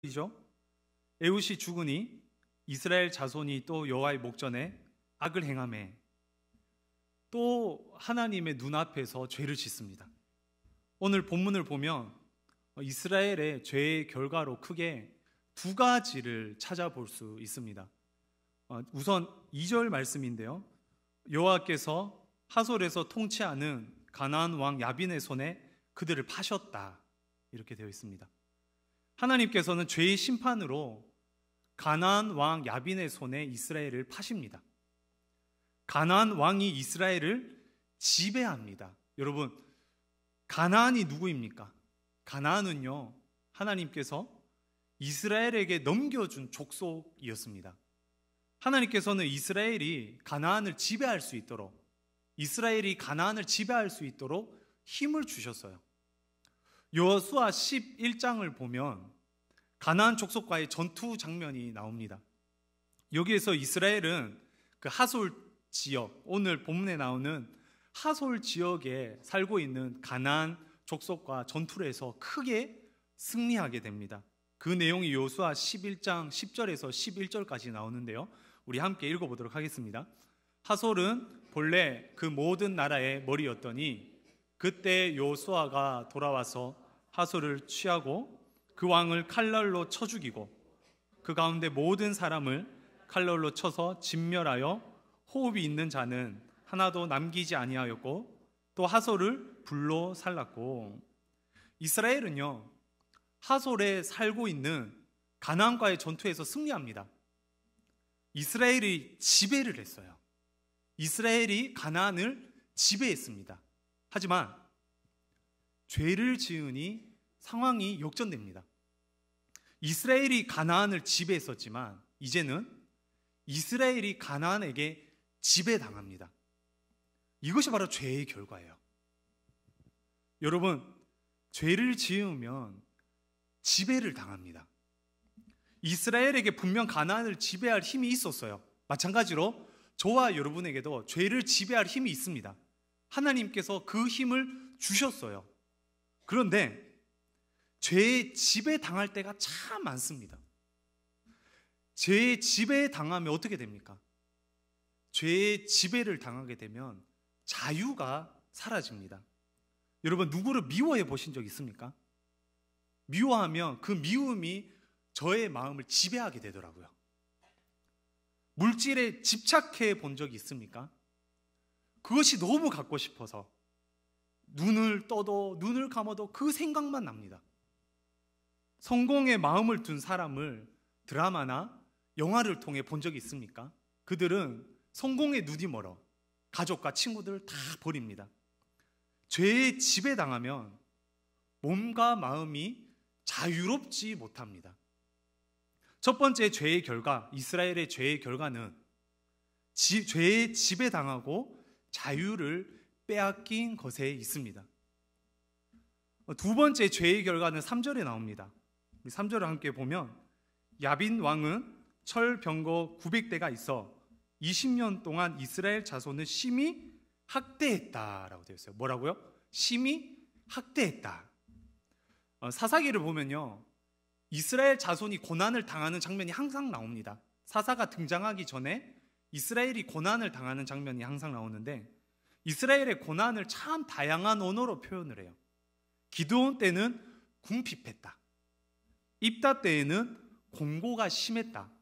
이죠. 에훗이 죽으니 이스라엘 자손이 또 여호와의 목전에 악을 행하매 또 하나님의 눈앞에서 죄를 짓습니다. 오늘 본문을 보면 이스라엘의 죄의 결과로 크게 두 가지를 찾아볼 수 있습니다. 우선 2절 말씀인데요, 여호와께서 하솔에서 통치하는 가나안 왕 야빈의 손에 그들을 파셨다, 이렇게 되어 있습니다. 하나님께서는 죄의 심판으로 가나안 왕 야빈의 손에 이스라엘을 파십니다. 가나안 왕이 이스라엘을 지배합니다. 여러분, 가나안이 누구입니까? 가나안은요, 하나님께서 이스라엘에게 넘겨준 족속이었습니다. 하나님께서는 이스라엘이 가나안을 지배할 수 있도록, 이스라엘이 가나안을 지배할 수 있도록 힘을 주셨어요. 여호수아 11장을 보면 가나안 족속과의 전투 장면이 나옵니다. 여기에서 이스라엘은 그 하솔 지역, 오늘 본문에 나오는 하솔 지역에 살고 있는 가나안 족속과 전투를 해서 크게 승리하게 됩니다. 그 내용이 여호수아 11장 10절에서 11절까지 나오는데요, 우리 함께 읽어보도록 하겠습니다. 하솔은 본래 그 모든 나라의 머리였더니 그때 여호수아가 돌아와서 하솔을 취하고 그 왕을 칼날로 쳐 죽이고 그 가운데 모든 사람을 칼날로 쳐서 진멸하여 호흡이 있는 자는 하나도 남기지 아니하였고 또 하솔을 불로 살랐고. 이스라엘은요, 하솔에 살고 있는 가나안과의 전투에서 승리합니다. 이스라엘이 지배를 했어요. 이스라엘이 가나안을 지배했습니다. 하지만 죄를 지으니 상황이 역전됩니다. 이스라엘이 가나안을 지배했었지만 이제는 이스라엘이 가나안에게 지배당합니다. 이것이 바로 죄의 결과예요. 여러분, 죄를 지으면 지배를 당합니다. 이스라엘에게 분명 가나안을 지배할 힘이 있었어요. 마찬가지로 저와 여러분에게도 죄를 지배할 힘이 있습니다. 하나님께서 그 힘을 주셨어요. 그런데 죄에 지배당할 때가 참 많습니다. 죄에 지배당하면 어떻게 됩니까? 죄의 지배를 당하게 되면 자유가 사라집니다. 여러분, 누구를 미워해 보신 적 있습니까? 미워하면 그 미움이 저의 마음을 지배하게 되더라고요. 물질에 집착해 본 적이 있습니까? 그것이 너무 갖고 싶어서 눈을 떠도 눈을 감아도 그 생각만 납니다. 성공에 마음을 둔 사람을 드라마나 영화를 통해 본 적이 있습니까? 그들은 성공에 눈이 멀어 가족과 친구들을 다 버립니다. 죄에 지배당하면 몸과 마음이 자유롭지 못합니다. 첫 번째 죄의 결과, 이스라엘의 죄의 결과는 죄에 지배당하고 자유를 빼앗긴 것에 있습니다. 두 번째 죄의 결과는 3절에 나옵니다. 3절을 함께 보면 야빈 왕은 철 병거 900대가 있어 20년 동안 이스라엘 자손을 심히 학대했다라고 되어 있어요. 뭐라고요? 심히 학대했다. 사사기를 보면요, 이스라엘 자손이 고난을 당하는 장면이 항상 나옵니다. 사사가 등장하기 전에 이스라엘이 고난을 당하는 장면이 항상 나오는데, 이스라엘의 고난을 참 다양한 언어로 표현을 해요. 기드온 때는 궁핍했다, 입다 때에는 공고가 심했다,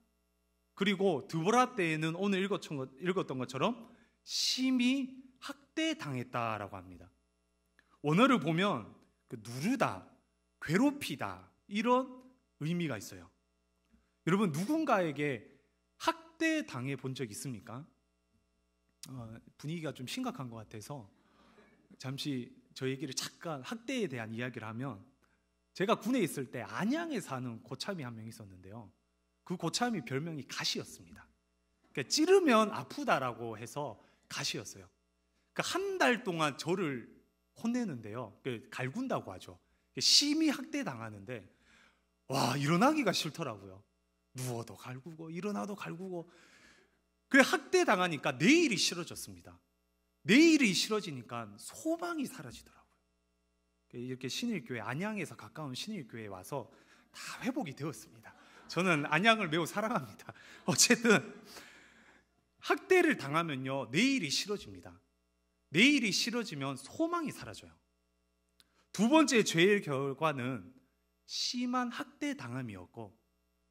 그리고 드보라 때에는 오늘 읽었던 것처럼 심히 학대당했다라고 합니다. 원어를 보면 누르다, 괴롭히다, 이런 의미가 있어요. 여러분, 누군가에게 학대당해 본 적 있습니까? 분위기가 좀 심각한 것 같아서 잠시 저 얘기를 잠깐, 학대에 대한 이야기를 하면, 제가 군에 있을 때 안양에 사는 고참이 한 명 있었는데요, 그 고참이 별명이 가시였습니다. 그러니까 찌르면 아프다라고 해서 가시였어요. 그러니까 한 달 동안 저를 혼내는데요, 갈군다고 하죠. 심히 학대당하는데 와, 일어나기가 싫더라고요. 누워도 갈구고 일어나도 갈구고. 그래, 학대당하니까 내일이 싫어졌습니다. 내일이 싫어지니까 소망이 사라지더라고요. 이렇게 신일교회, 안양에서 가까운 신일교회에 와서 다 회복이 되었습니다. 저는 안양을 매우 사랑합니다. 어쨌든 학대를 당하면요, 내일이 싫어집니다. 내일이 싫어지면 소망이 사라져요. 두 번째 죄의 결과는 심한 학대 당함이었고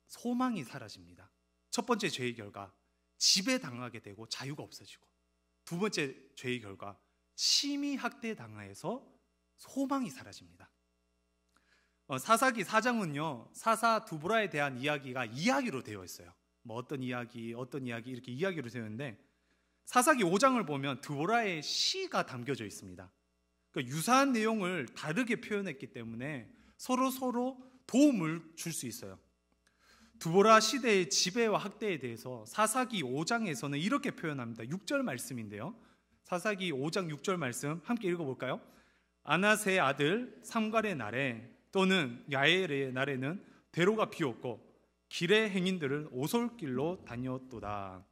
소망이 사라집니다. 첫 번째 죄의 결과, 지배당하게 되고 자유가 없어지고, 두 번째 죄의 결과, 심히 학대 당하여서 소망이 사라집니다. 사사기 4장은요, 사사 두보라에 대한 이야기가 이야기로 되어 있어요. 뭐 어떤 이야기 이렇게 이야기로 되어 있는데, 사사기 5장을 보면 두보라의 시가 담겨져 있습니다. 그러니까 유사한 내용을 다르게 표현했기 때문에 서로 도움을 줄 수 있어요. 두보라 시대의 지배와 학대에 대해서 사사기 5장에서는 이렇게 표현합니다. 6절 말씀인데요, 사사기 5장 6절 말씀 함께 읽어볼까요? 아낫의 아들 삼갈의 날에 또는 야엘의 날에는 대로가 비었고 길의 행인들은 오솔길로 다녔도다.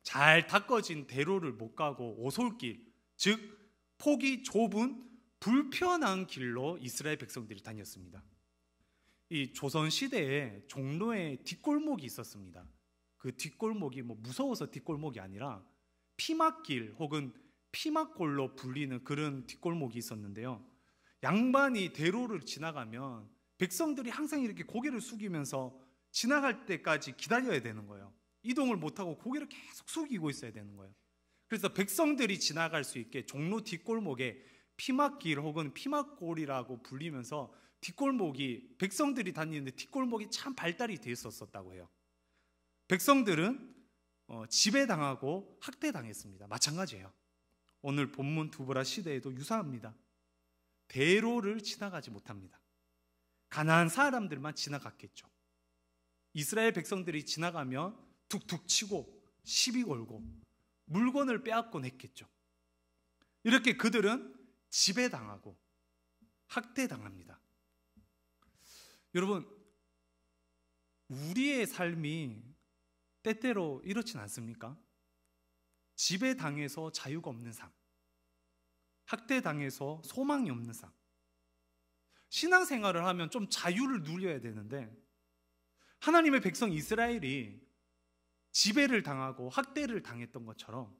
잘 닦아진 대로를 못 가고 오솔길, 즉 폭이 좁은 불편한 길로 이스라엘 백성들이 다녔습니다. 이 조선 시대에 종로에 뒷골목이 있었습니다. 그 뒷골목이 뭐 무서워서 뒷골목이 아니라 피막길 혹은 피막골로 불리는 그런 뒷골목이 있었는데요, 양반이 대로를 지나가면 백성들이 항상 이렇게 고개를 숙이면서 지나갈 때까지 기다려야 되는 거예요. 이동을 못하고 고개를 계속 숙이고 있어야 되는 거예요. 그래서 백성들이 지나갈 수 있게 종로 뒷골목에 피막길 혹은 피막골이라고 불리면서 뒷골목이, 백성들이 다니는데 뒷골목이 참 발달이 되어 있었다고 해요. 백성들은 지배당하고 학대당했습니다. 마찬가지예요. 오늘 본문 두보라 시대에도 유사합니다. 대로를 지나가지 못합니다. 가나안 사람들만 지나갔겠죠. 이스라엘 백성들이 지나가면 툭툭 치고 시비 걸고 물건을 빼앗곤 했겠죠. 이렇게 그들은 지배당하고 학대당합니다. 여러분, 우리의 삶이 때때로 이렇진 않습니까? 지배당해서 자유가 없는 삶, 학대당해서 소망이 없는 삶. 신앙생활을 하면 좀 자유를 누려야 되는데, 하나님의 백성 이스라엘이 지배를 당하고 학대를 당했던 것처럼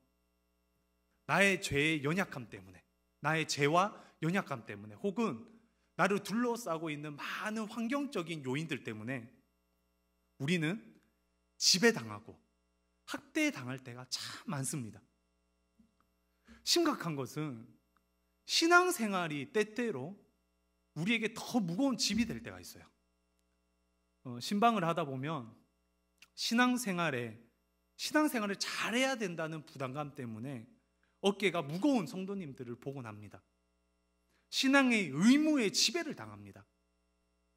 나의 죄의 연약함 때문에, 나의 죄와 연약함 때문에, 혹은 나를 둘러싸고 있는 많은 환경적인 요인들 때문에 우리는 지배당하고 학대당할 때가 참 많습니다. 심각한 것은 신앙생활이 때때로 우리에게 더 무거운 짐이 될 때가 있어요. 신방을 하다 보면 신앙생활을 잘해야 된다는 부담감 때문에 어깨가 무거운 성도님들을 보곤 합니다. 신앙의 의무에 지배를 당합니다.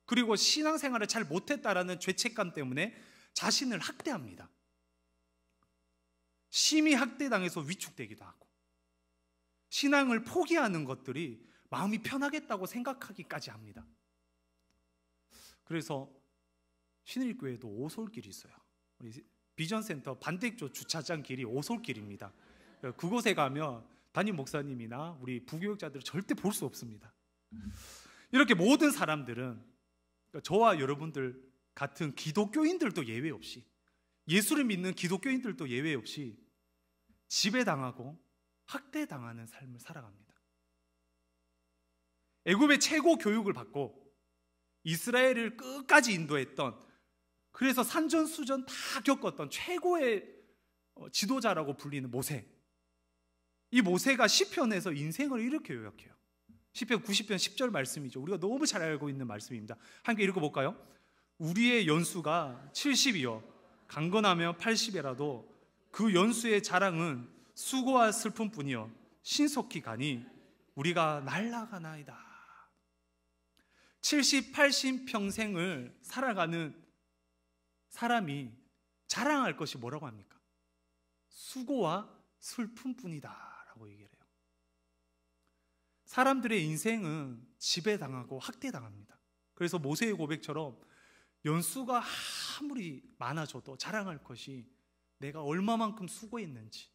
그리고 신앙생활을 잘 못했다라는 죄책감 때문에 자신을 학대합니다. 심히 학대당해서 위축되기도 하고, 신앙을 포기하는 것들이 마음이 편하겠다고 생각하기까지 합니다. 그래서 신일교회도 오솔길이 있어요. 우리 비전센터 반대쪽 주차장 길이 오솔길입니다. 그곳에 가면 담임 목사님이나 우리 부교육자들을 절대 볼 수 없습니다. 이렇게 모든 사람들은, 저와 여러분들 같은 기독교인들도 예외 없이, 예수를 믿는 기독교인들도 예외 없이 지배당하고 학대당하는 삶을 살아갑니다. 애굽의 최고 교육을 받고 이스라엘을 끝까지 인도했던, 그래서 산전수전 다 겪었던 최고의 지도자라고 불리는 모세. 이 모세가 시편에서 인생을 이렇게 요약해요. 시편 90편 10절 말씀이죠. 우리가 너무 잘 알고 있는 말씀입니다. 함께 읽어볼까요? 우리의 연수가 70이요 강건하며 80이라도 그 연수의 자랑은 수고와 슬픔뿐이요 신속히 가니 우리가 날아가나이다. 70, 80 평생을 살아가는 사람이 자랑할 것이 뭐라고 합니까? 수고와 슬픔뿐이다 라고 얘기를 해요. 사람들의 인생은 지배당하고 학대당합니다. 그래서 모세의 고백처럼 연수가 아무리 많아져도 자랑할 것이 내가 얼마만큼 수고했는지,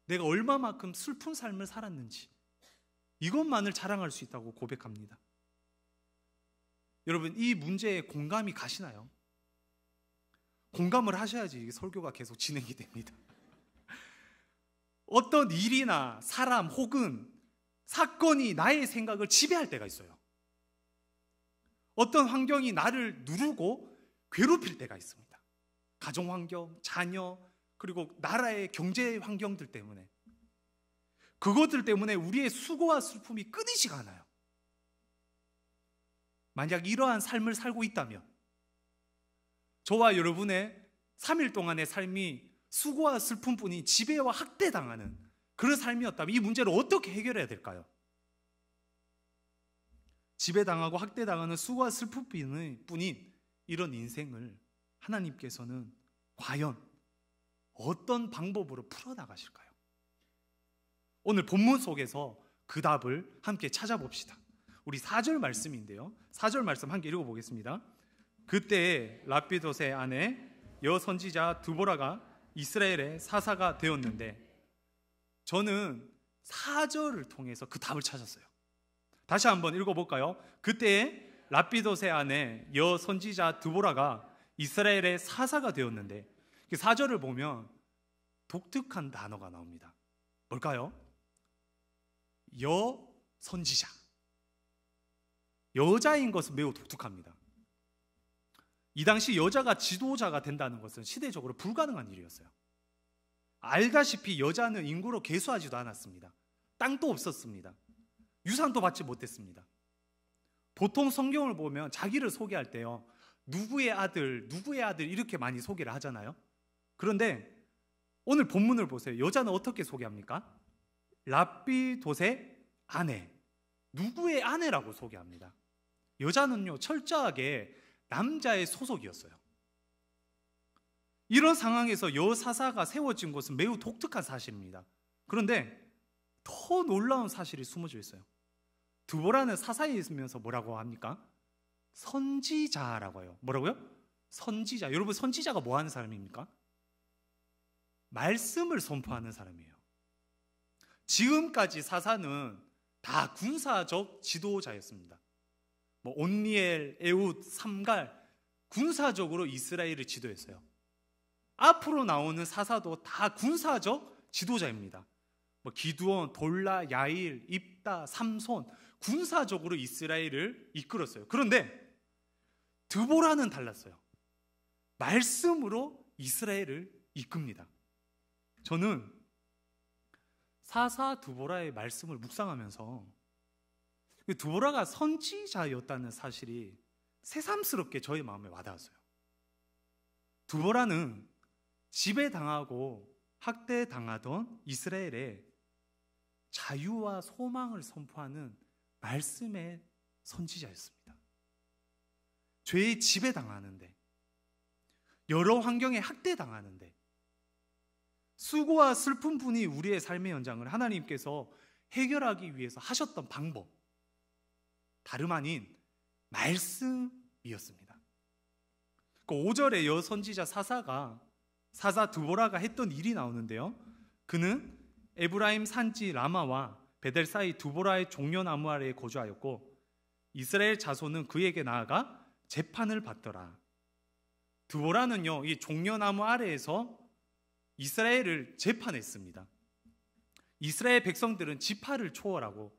내가 얼마만큼 슬픈 삶을 살았는지, 이것만을 자랑할 수 있다고 고백합니다. 여러분, 이 문제에 공감이 가시나요? 공감을 하셔야지 설교가 계속 진행이 됩니다. 어떤 일이나 사람 혹은 사건이 나의 생각을 지배할 때가 있어요. 어떤 환경이 나를 누르고 괴롭힐 때가 있습니다. 가정 환경, 자녀, 그리고 나라의 경제 환경들 때문에, 그것들 때문에 우리의 수고와 슬픔이 끊이지가 않아요. 만약 이러한 삶을 살고 있다면, 저와 여러분의 3일 동안의 삶이 수고와 슬픔뿐인 지배와 학대당하는 그런 삶이었다면 이 문제를 어떻게 해결해야 될까요? 지배당하고 학대당하는 수고와 슬픔뿐인 이런 인생을 하나님께서는 과연 어떤 방법으로 풀어나가실까요? 오늘 본문 속에서 그 답을 함께 찾아봅시다. 우리 4절 말씀인데요, 4절 말씀 함께 읽어보겠습니다. 그때 라피도세 아내 여선지자 드보라가 이스라엘의 사사가 되었는데, 저는 4절을 통해서 그 답을 찾았어요. 다시 한번 읽어볼까요? 그때 라피도세 아내 여선지자 드보라가 이스라엘의 사사가 되었는데, 4절을 보면 독특한 단어가 나옵니다. 뭘까요? 여선지자. 여자인 것은 매우 독특합니다. 이 당시 여자가 지도자가 된다는 것은 시대적으로 불가능한 일이었어요. 알다시피 여자는 인구로 계수하지도 않았습니다. 땅도 없었습니다. 유산도 받지 못했습니다. 보통 성경을 보면 자기를 소개할 때요, 누구의 아들, 누구의 아들 이렇게 많이 소개를 하잖아요. 그런데 오늘 본문을 보세요. 여자는 어떻게 소개합니까? 라피도세 아내, 누구의 아내라고 소개합니다. 여자는요, 철저하게 남자의 소속이었어요. 이런 상황에서 여사사가 세워진 것은 매우 독특한 사실입니다. 그런데 더 놀라운 사실이 숨어져 있어요. 드보라는 사사에 있으면서 뭐라고 합니까? 선지자라고 해요. 뭐라고요? 선지자. 여러분, 선지자가 뭐 하는 사람입니까? 말씀을 선포하는 사람이에요. 지금까지 사사는 다 군사적 지도자였습니다. 온니엘, 에훗, 삼갈, 군사적으로 이스라엘을 지도했어요. 앞으로 나오는 사사도 다 군사적 지도자입니다. 기드온, 돌라, 야일, 입다, 삼손, 군사적으로 이스라엘을 이끌었어요. 그런데 드보라는 달랐어요. 말씀으로 이스라엘을 이끕니다. 저는 사사 드보라의 말씀을 묵상하면서 드보라가 선지자였다는 사실이 새삼스럽게 저의 마음에 와닿았어요. 드보라는 지배당하고 학대당하던 이스라엘에 자유와 소망을 선포하는 말씀의 선지자였습니다. 죄에 지배당하는데, 여러 환경에 학대당하는데, 수고와 슬픔뿐이 우리의 삶의 현장을 하나님께서 해결하기 위해서 하셨던 방법, 다름 아닌 말씀이었습니다. 5절에 여선지자 사사 드보라가 했던 일이 나오는데요, 그는 에브라임 산지 라마와 베델 사이 드보라의 종려나무 아래에 거주하였고 이스라엘 자손은 그에게 나아가 재판을 받더라. 드보라는요, 이 종려나무 아래에서 이스라엘을 재판했습니다. 이스라엘 백성들은 지파를 초월하고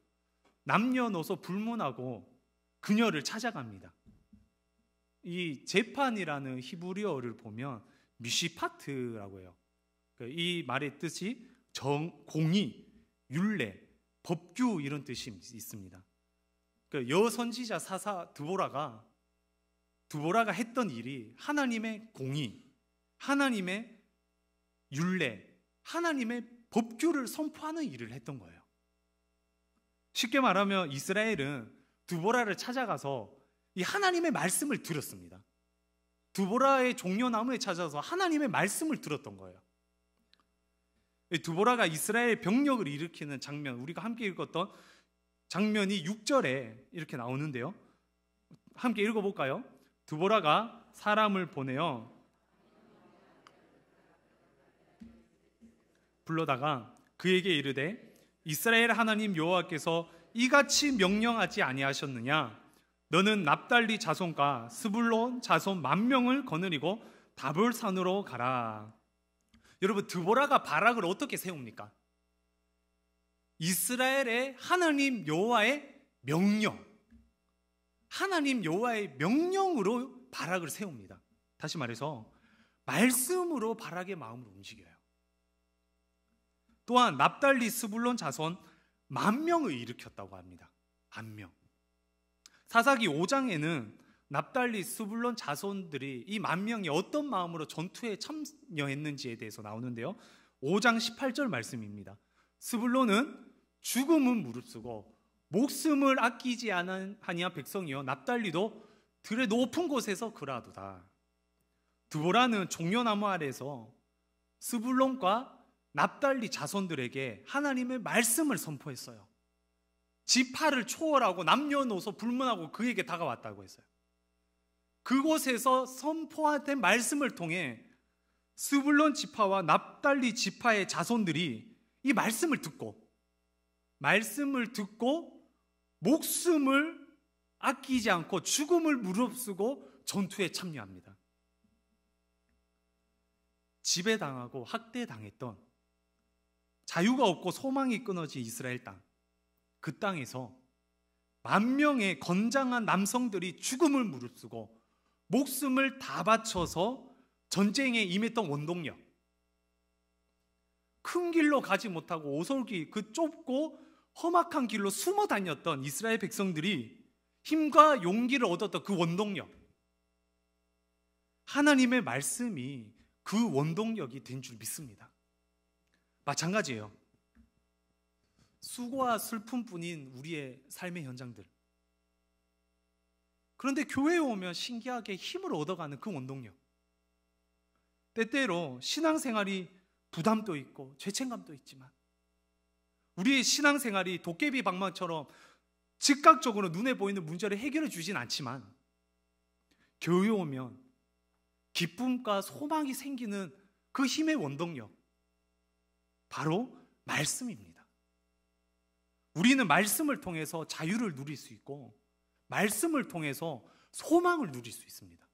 남녀노소 불문하고 그녀를 찾아갑니다. 이 재판이라는 히브리어를 보면 미시파트라고 해요. 이 말의 뜻이 공의, 율례, 법규 이런 뜻이 있습니다. 여선지자 사사 드보라가 했던 일이 하나님의 공의, 하나님의 율례, 하나님의 법규를 선포하는 일을 했던 거예요. 쉽게 말하면 이스라엘은 드보라를 찾아가서 이 하나님의 말씀을 들었습니다. 드보라의 종려나무에 찾아서 하나님의 말씀을 들었던 거예요. 드보라가 이스라엘 병력을 일으키는 장면, 우리가 함께 읽었던 장면이 6절에 이렇게 나오는데요, 함께 읽어볼까요? 드보라가 사람을 보내어 불러다가 그에게 이르되 이스라엘 하나님 여호와께서 이같이 명령하지 아니하셨느냐? 너는 납달리 자손과 스불론 자손 10,000명을 거느리고 다볼산으로 가라. 여러분, 드보라가 바락을 어떻게 세웁니까? 이스라엘의 하나님 여호와의 명령, 하나님 여호와의 명령으로 바락을 세웁니다. 다시 말해서 말씀으로 바락의 마음을 움직여요. 또한 납달리 스불론 자손 10,000명을 일으켰다고 합니다. 10,000명. 사사기 5장에는 납달리 스불론 자손들이 이 10,000명이 어떤 마음으로 전투에 참여했는지에 대해서 나오는데요, 5장 18절 말씀입니다. 스불론은 죽음은 무릅쓰고 목숨을 아끼지 아니한 백성이요, 납달리도 들의 높은 곳에서 그라도다. 드보라는 종려나무 아래에서 스불론과 납달리 자손들에게 하나님의 말씀을 선포했어요. 지파를 초월하고 남녀노소 불문하고 그에게 다가왔다고 했어요. 그곳에서 선포된 말씀을 통해 스불론 지파와 납달리 지파의 자손들이 이 말씀을 듣고 목숨을 아끼지 않고 죽음을 무릅쓰고 전투에 참여합니다. 지배당하고 학대당했던, 자유가 없고 소망이 끊어진 이스라엘 땅, 그 땅에서 10,000명의 건장한 남성들이 죽음을 무릅쓰고 목숨을 다 바쳐서 전쟁에 임했던 원동력, 큰 길로 가지 못하고 오솔길, 그 좁고 험악한 길로 숨어 다녔던 이스라엘 백성들이 힘과 용기를 얻었던 그 원동력, 하나님의 말씀이 그 원동력이 된 줄 믿습니다. 마찬가지예요. 수고와 슬픔뿐인 우리의 삶의 현장들, 그런데 교회에 오면 신기하게 힘을 얻어가는 그 원동력, 때때로 신앙생활이 부담도 있고 죄책감도 있지만 우리의 신앙생활이 도깨비 방망처럼 즉각적으로 눈에 보이는 문제를 해결해 주진 않지만 교회에 오면 기쁨과 소망이 생기는 그 힘의 원동력, 바로 말씀입니다. 우리는 말씀을 통해서 자유를 누릴 수 있고 말씀을 통해서 소망을 누릴 수 있습니다.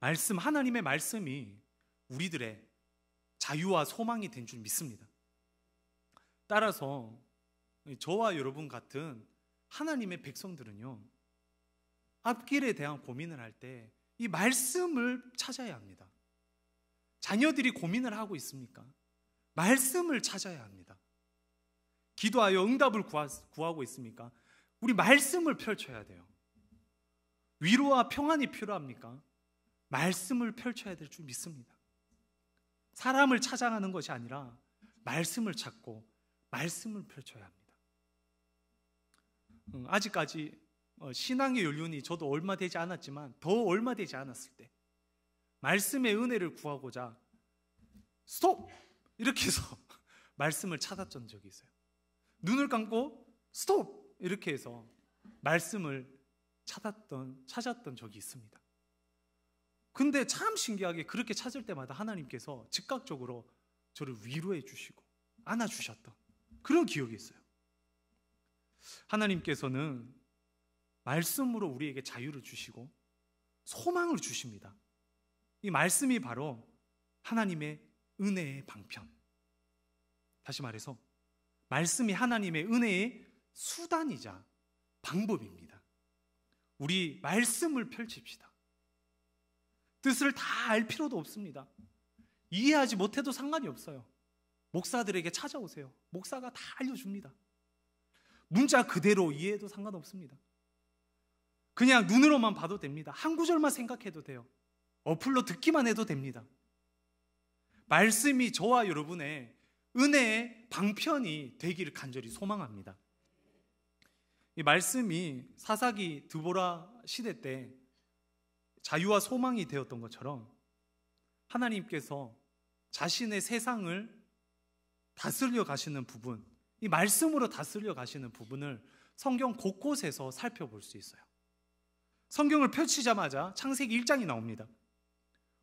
하나님의 말씀이 우리들의 자유와 소망이 된 줄 믿습니다. 따라서 저와 여러분 같은 하나님의 백성들은요, 앞길에 대한 고민을 할 때 이 말씀을 찾아야 합니다. 자녀들이 고민을 하고 있습니까? 말씀을 찾아야 합니다. 기도하여 응답을 구하고 있습니까? 우리 말씀을 펼쳐야 돼요. 위로와 평안이 필요합니까? 말씀을 펼쳐야 될 줄 믿습니다. 사람을 찾아가는 것이 아니라 말씀을 찾고 말씀을 펼쳐야 합니다. 아직까지 신앙의 연륜이 저도 얼마 되지 않았지만 더 얼마 되지 않았을 때 말씀의 은혜를 구하고자 스톱! 이렇게 해서 말씀을 찾았던 적이 있어요. 눈을 감고 스톱! 이렇게 해서 말씀을 찾았던 적이 있습니다. 근데 참 신기하게 그렇게 찾을 때마다 하나님께서 즉각적으로 저를 위로해 주시고 안아주셨던 그런 기억이 있어요. 하나님께서는 말씀으로 우리에게 자유를 주시고 소망을 주십니다. 이 말씀이 바로 하나님의 은혜의 방편. 다시 말해서 말씀이 하나님의 은혜의 수단이자 방법입니다. 우리 말씀을 펼칩시다. 뜻을 다 알 필요도 없습니다. 이해하지 못해도 상관이 없어요. 목사들에게 찾아오세요. 목사가 다 알려줍니다. 문자 그대로 이해해도 상관없습니다. 그냥 눈으로만 봐도 됩니다. 한 구절만 생각해도 돼요. 어플로 듣기만 해도 됩니다. 말씀이 저와 여러분의 은혜의 방편이 되기를 간절히 소망합니다. 이 말씀이 사사기 드보라 시대 때 자유와 소망이 되었던 것처럼 하나님께서 자신의 세상을 다스려 가시는 부분, 이 말씀으로 다스려 가시는 부분을 성경 곳곳에서 살펴볼 수 있어요. 성경을 펼치자마자 창세기 1장이 나옵니다.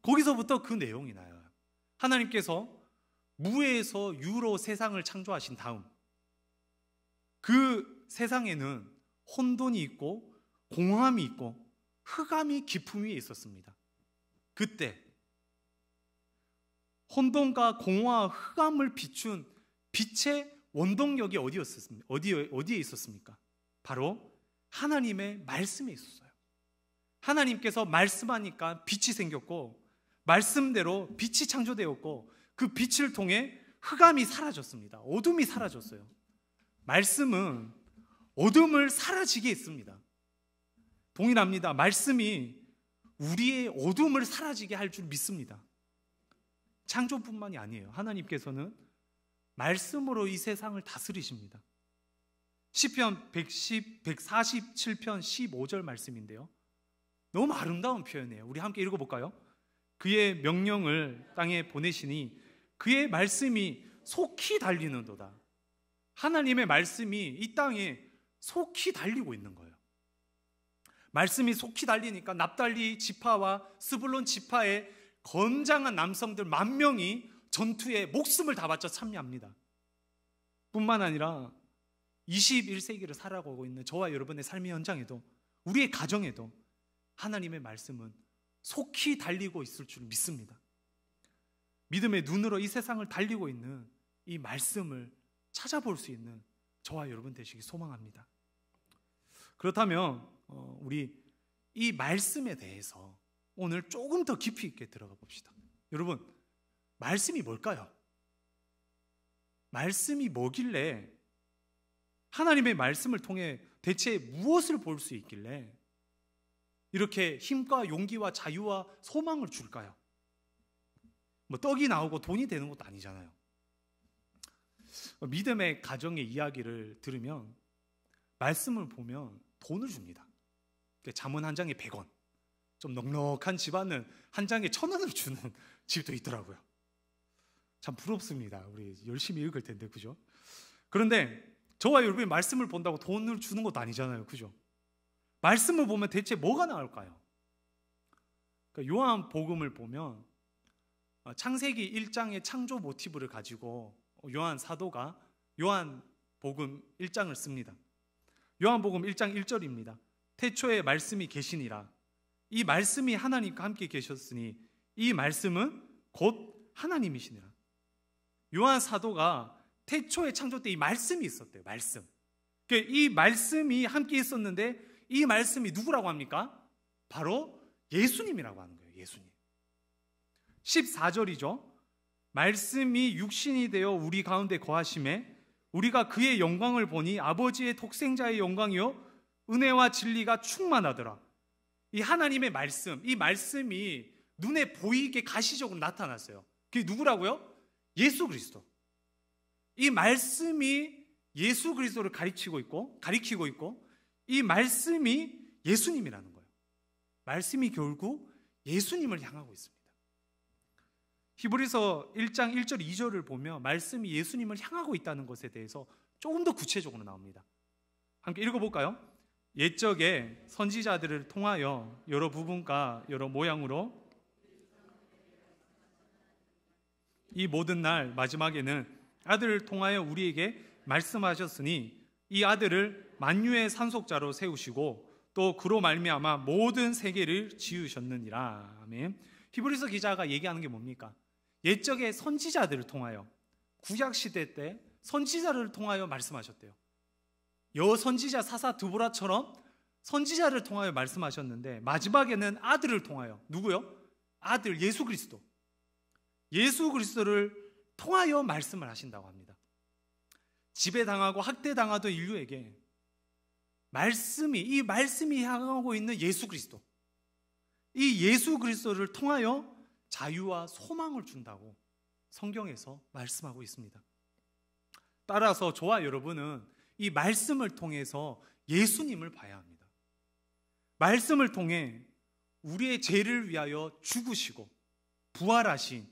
거기서부터 그 내용이 나와요. 하나님께서 무에서 유로 세상을 창조하신 다음 그 세상에는 혼돈이 있고 공허함이 있고 흑암이 깊음 위에 있었습니다. 그때 혼돈과 공허와 흑암을 비춘 빛의 원동력이 어디에 있었습니까? 바로 하나님의 말씀에 있었어요. 하나님께서 말씀하니까 빛이 생겼고, 말씀대로 빛이 창조되었고, 그 빛을 통해 흑암이 사라졌습니다. 어둠이 사라졌어요. 말씀은 어둠을 사라지게 했습니다. 동일합니다. 말씀이 우리의 어둠을 사라지게 할 줄 믿습니다. 창조뿐만이 아니에요. 하나님께서는 말씀으로 이 세상을 다스리십니다. 시편 147편 15절 말씀인데요, 너무 아름다운 표현이에요. 우리 함께 읽어볼까요? 그의 명령을 땅에 보내시니 그의 말씀이 속히 달리는도다. 하나님의 말씀이 이 땅에 속히 달리고 있는 거예요. 말씀이 속히 달리니까 납달리 지파와 스불론 지파의 건장한 남성들 10,000명이 전투에 목숨을 다 바쳐 참여합니다. 뿐만 아니라 21세기를 살아가고 있는 저와 여러분의 삶의 현장에도, 우리의 가정에도 하나님의 말씀은 속히 달리고 있을 줄 믿습니다. 믿음의 눈으로 이 세상을 달리고 있는 이 말씀을 찾아볼 수 있는 저와 여러분 되시기 소망합니다. 그렇다면 우리 이 말씀에 대해서 오늘 조금 더 깊이 있게 들어가 봅시다. 여러분, 말씀이 뭘까요? 말씀이 뭐길래, 하나님의 말씀을 통해 대체 무엇을 볼 수 있길래 이렇게 힘과 용기와 자유와 소망을 줄까요? 뭐 떡이 나오고 돈이 되는 것도 아니잖아요. 믿음의 가정의 이야기를 들으면 말씀을 보면 돈을 줍니다. 잠언 한 장에 100원, 좀 넉넉한 집안은 한 장에 1,000원을 주는 집도 있더라고요. 참 부럽습니다. 우리 열심히 읽을 텐데, 그죠? 그런데 저와 여러분이 말씀을 본다고 돈을 주는 것도 아니잖아요, 그죠? 말씀을 보면 대체 뭐가 나올까요? 그러니까 요한복음을 보면 창세기 1장의 창조 모티브를 가지고 요한 사도가 요한복음 1장을 씁니다. 요한복음 1장 1절입니다. 태초에 말씀이 계시니라. 이 말씀이 하나님과 함께 계셨으니 이 말씀은 곧 하나님이시니라. 요한 사도가 태초에 창조 때 이 말씀이 있었대요. 말씀. 이 말씀이 함께 있었는데 이 말씀이 누구라고 합니까? 바로 예수님이라고 하는 거예요. 예수님. 14절이죠. 말씀이 육신이 되어 우리 가운데 거하심에 우리가 그의 영광을 보니 아버지의 독생자의 영광이요 은혜와 진리가 충만하더라. 이 하나님의 말씀, 이 말씀이 눈에 보이게 가시적으로 나타났어요. 그게 누구라고요? 예수 그리스도. 이 말씀이 예수 그리스도를 가리키고 있고 이 말씀이 예수님이라는 거예요. 말씀이 결국 예수님을 향하고 있습니다. 히브리서 1장 1절 2절을 보면 말씀이 예수님을 향하고 있다는 것에 대해서 조금 더 구체적으로 나옵니다. 함께 읽어볼까요? 옛적에 선지자들을 통하여 여러 부분과 여러 모양으로 이 모든 날 마지막에는 아들을 통하여 우리에게 말씀하셨으니 이 아들을 만유의 산속자로 세우시고 또 그로 말미암아 모든 세계를 지으셨느니라. 아멘. 히브리서 기자가 얘기하는 게 뭡니까? 옛적에 선지자들을 통하여, 구약시대 때 선지자를 통하여 말씀하셨대요. 여선지자 사사 드보라처럼 선지자를 통하여 말씀하셨는데 마지막에는 아들을 통하여, 누구요? 아들 예수 그리스도. 예수 그리스도를 통하여 말씀을 하신다고 합니다. 지배당하고 학대당하던 인류에게 이 말씀이 향하고 있는 예수 그리스도, 이 예수 그리스도를 통하여 자유와 소망을 준다고 성경에서 말씀하고 있습니다. 따라서 저와 여러분은 이 말씀을 통해서 예수님을 봐야 합니다. 말씀을 통해 우리의 죄를 위하여 죽으시고 부활하신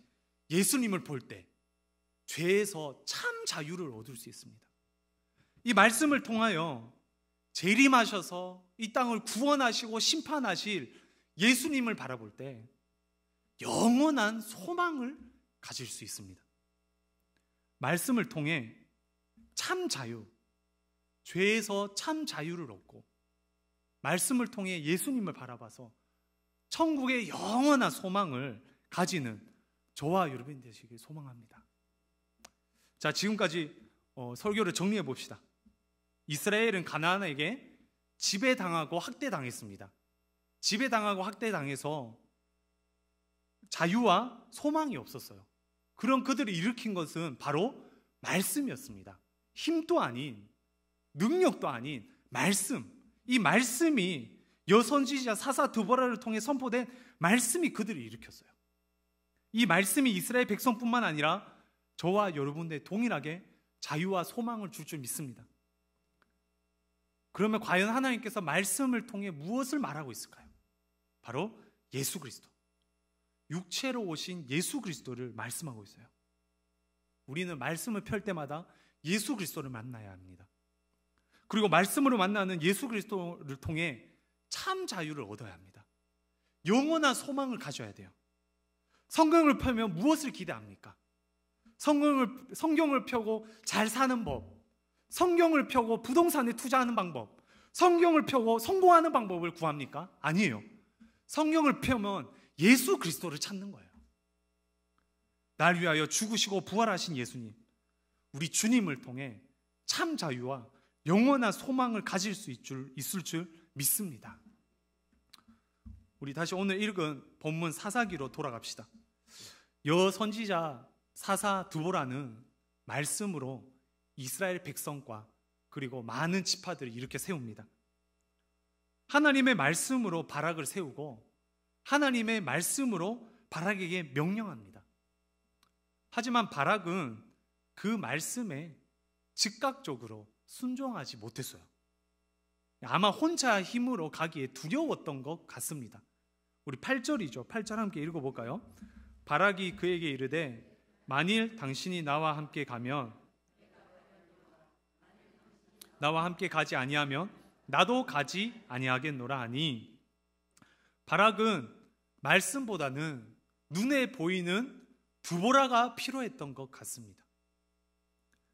예수님을 볼 때 죄에서 참 자유를 얻을 수 있습니다. 이 말씀을 통하여 재림하셔서 이 땅을 구원하시고 심판하실 예수님을 바라볼 때 영원한 소망을 가질 수 있습니다. 말씀을 통해 참 자유, 죄에서 참 자유를 얻고 말씀을 통해 예수님을 바라봐서 천국의 영원한 소망을 가지는 저와 여러분이 되시길 소망합니다. 자, 지금까지 설교를 정리해 봅시다. 이스라엘은 가나안에게 지배당하고 학대당했습니다. 지배당하고 학대당해서 자유와 소망이 없었어요. 그런 그들을 일으킨 것은 바로 말씀이었습니다. 힘도 아닌, 능력도 아닌 말씀. 이 말씀이 여선지자 사사 드보라를 통해 선포된 말씀이 그들을 일으켰어요. 이 말씀이 이스라엘 백성뿐만 아니라 저와 여러분들 동일하게 자유와 소망을 줄 믿습니다. 그러면 과연 하나님께서 말씀을 통해 무엇을 말하고 있을까요? 바로 예수 그리스도, 육체로 오신 예수 그리스도를 말씀하고 있어요. 우리는 말씀을 펼 때마다 예수 그리스도를 만나야 합니다. 그리고 말씀으로 만나는 예수 그리스도를 통해 참 자유를 얻어야 합니다. 영원한 소망을 가져야 돼요. 성경을 펴면 무엇을 기대합니까? 성경을 펴고 잘 사는 법, 성경을 펴고 부동산에 투자하는 방법, 성경을 펴고 성공하는 방법을 구합니까? 아니에요. 성경을 펴면 예수 그리스도를 찾는 거예요. 날 위하여 죽으시고 부활하신 예수님, 우리 주님을 통해 참 자유와 영원한 소망을 가질 수 있을 줄 믿습니다. 우리 다시 오늘 읽은 본문 사사기로 돌아갑시다. 여선지자 사사 드보라는 말씀으로 이스라엘 백성과 그리고 많은 지파들을 이렇게 세웁니다. 하나님의 말씀으로 바락을 세우고 하나님의 말씀으로 바락에게 명령합니다. 하지만 바락은 그 말씀에 즉각적으로 순종하지 못했어요. 아마 혼자 힘으로 가기에 두려웠던 것 같습니다. 우리 8절이죠. 8절 함께 읽어볼까요? 바락이 그에게 이르되 만일 당신이 나와 함께 가지 아니하면 나도 가지 아니하겠노라 하니, 바락은 말씀보다는 눈에 보이는 드보라가 필요했던 것 같습니다.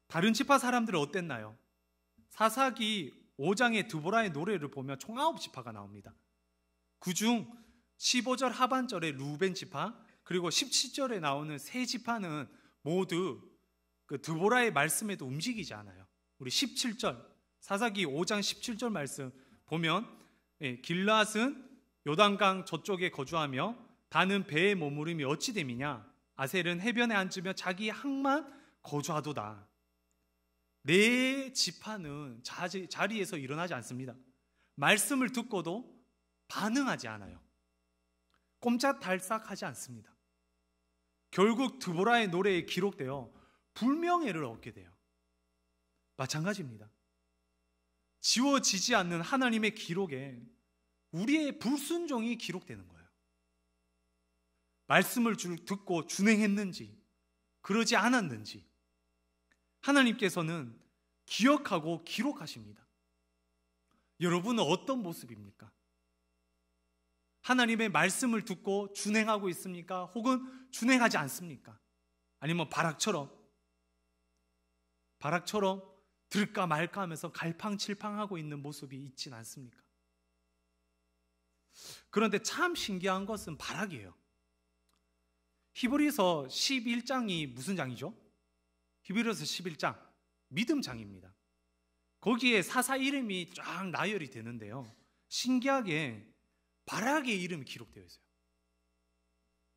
다른 지파 사람들은 어땠나요? 사사기 5장의 드보라의 노래를 보면 총 9지파가 나옵니다. 그중 15절 하반절에 루벤 지파, 그리고 17절에 나오는 세 지파는 모두 그 드보라의 말씀에도 움직이지 않아요. 우리 17절, 사사기 5장 17절 말씀 보면 길앗은 요단강 저쪽에 거주하며 다는 배에 머무름이 어찌 됨이냐, 아셀은 해변에 앉으며 자기 항만 거주하도다. 네 지파는 자리에서 일어나지 않습니다. 말씀을 듣고도 반응하지 않아요. 꼼짝달싹하지 않습니다. 결국 드보라의 노래에 기록되어 불명예를 얻게 돼요. 마찬가지입니다. 지워지지 않는 하나님의 기록에 우리의 불순종이 기록되는 거예요. 말씀을 듣고 준행했는지 그러지 않았는지 하나님께서는 기억하고 기록하십니다. 여러분은 어떤 모습입니까? 하나님의 말씀을 듣고 준행하고 있습니까? 혹은 준행하지 않습니까? 아니면 바락처럼 들까 말까 하면서 갈팡질팡하고 있는 모습이 있진 않습니까? 그런데 참 신기한 것은 바락이에요. 히브리서 11장이 무슨 장이죠? 히브리서 11장 믿음 장입니다. 거기에 사사 이름이 쫙 나열이 되는데요, 신기하게 바락의 이름이 기록되어 있어요.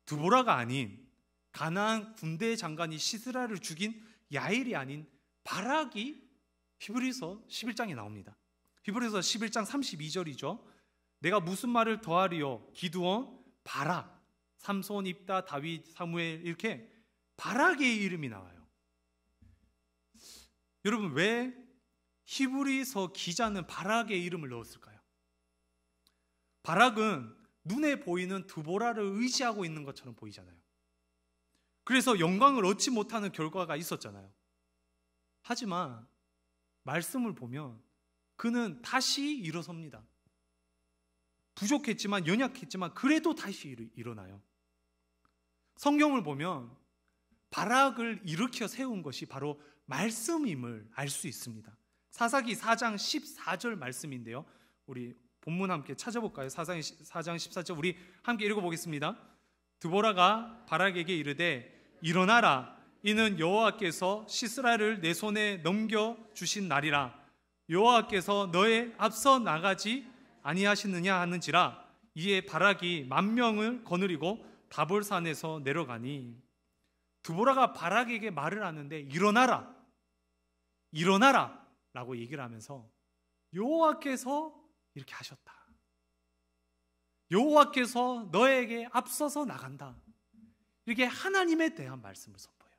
드보라가 아닌 가나안 군대 장관이 시스라를 죽인 야일이 아닌 바락이 히브리서 11장에 나옵니다. 히브리서 11장 32절이죠. 내가 무슨 말을 더하리요? 기드온, 바락, 삼손, 입다, 다윗, 사무엘, 이렇게 바락의 이름이 나와요. 여러분, 왜 히브리서 기자는 바락의 이름을 넣었을까요? 바락은 눈에 보이는 드보라를 의지하고 있는 것처럼 보이잖아요. 그래서 영광을 얻지 못하는 결과가 있었잖아요. 하지만 말씀을 보면 그는 다시 일어섭니다. 부족했지만, 연약했지만 그래도 다시 일어나요. 성경을 보면 바락을 일으켜 세운 것이 바로 말씀임을 알 수 있습니다. 사사기 4장 14절 말씀인데요, 우리 본문 함께 찾아볼까요? 4장 14절 우리 함께 읽어보겠습니다. 드보라가 바락에게 이르되 일어나라, 이는 여호와께서 시스라를 내 손에 넘겨주신 날이라. 여호와께서 너의 앞서 나가지 아니하시느냐 하는지라. 이에 바락이 10,000명을 거느리고 다볼산에서 내려가니. 드보라가 바락에게 말을 하는데 일어나라, 일어나라 라고 얘기를 하면서 여호와께서 이렇게 하셨다, 여호와께서 너에게 앞서서 나간다, 이렇게 하나님에 대한 말씀을 선포해요.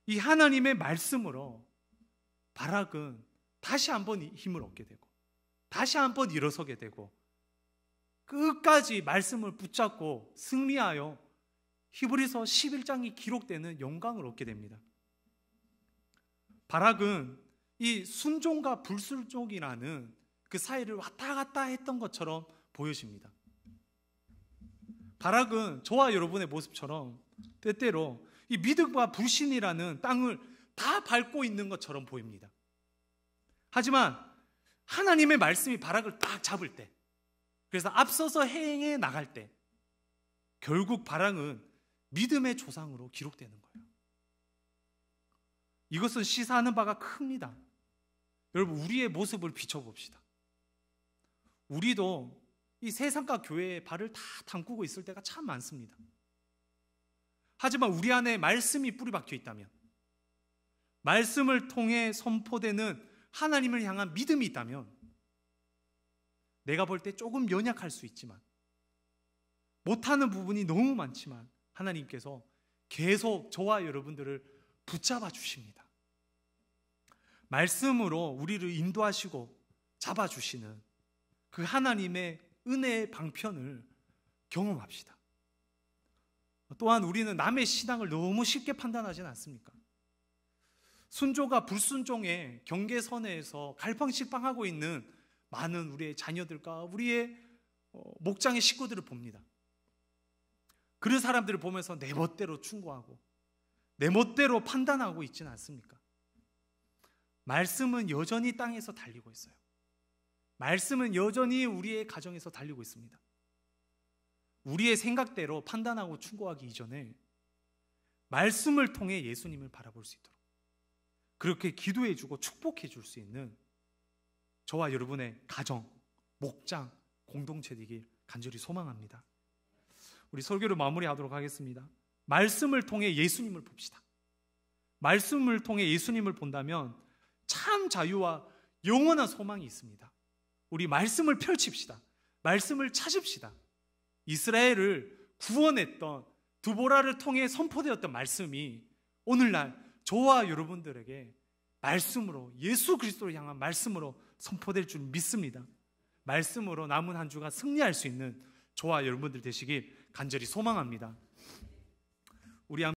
이 하나님의 말씀으로 바락은 다시 한번 힘을 얻게 되고 다시 한번 일어서게 되고 끝까지 말씀을 붙잡고 승리하여 히브리서 11장이 기록되는 영광을 얻게 됩니다. 바락은 이 순종과 불순종이라는 그 사이를 왔다 갔다 했던 것처럼 보여집니다. 바락은 저와 여러분의 모습처럼 때때로 이 믿음과 불신이라는 땅을 다 밟고 있는 것처럼 보입니다. 하지만 하나님의 말씀이 바락을 딱 잡을 때, 그래서 앞서서 행해 나갈 때 결국 바락은 믿음의 조상으로 기록되는 거예요. 이것은 시사하는 바가 큽니다. 여러분, 우리의 모습을 비춰봅시다. 우리도 이 세상과 교회에 발을 다 담그고 있을 때가 참 많습니다. 하지만 우리 안에 말씀이 뿌리 박혀 있다면, 말씀을 통해 선포되는 하나님을 향한 믿음이 있다면, 내가 볼 때 조금 연약할 수 있지만, 못하는 부분이 너무 많지만 하나님께서 계속 저와 여러분들을 붙잡아 주십니다. 말씀으로 우리를 인도하시고 잡아주시는 그 하나님의 은혜의 방편을 경험합시다. 또한 우리는 남의 신앙을 너무 쉽게 판단하지는 않습니까? 순종과 불순종의 경계선에서 갈팡질팡하고 있는 많은 우리의 자녀들과 우리의 목장의 식구들을 봅니다. 그런 사람들을 보면서 내 멋대로 충고하고 내 멋대로 판단하고 있지는 않습니까? 말씀은 여전히 땅에서 달리고 있어요. 말씀은 여전히 우리의 가정에서 달리고 있습니다. 우리의 생각대로 판단하고 충고하기 이전에 말씀을 통해 예수님을 바라볼 수 있도록 그렇게 기도해주고 축복해줄 수 있는 저와 여러분의 가정, 목장, 공동체 되길 간절히 소망합니다. 우리 설교를 마무리하도록 하겠습니다. 말씀을 통해 예수님을 봅시다. 말씀을 통해 예수님을 본다면 참 자유와 영원한 소망이 있습니다. 우리 말씀을 펼칩시다. 말씀을 찾읍시다. 이스라엘을 구원했던 드보라를 통해 선포되었던 말씀이 오늘날 저와 여러분들에게 말씀으로, 예수 그리스도를 향한 말씀으로 선포될 줄 믿습니다. 말씀으로 남은 한 주가 승리할 수 있는 저와 여러분들 되시길 간절히 소망합니다. 우리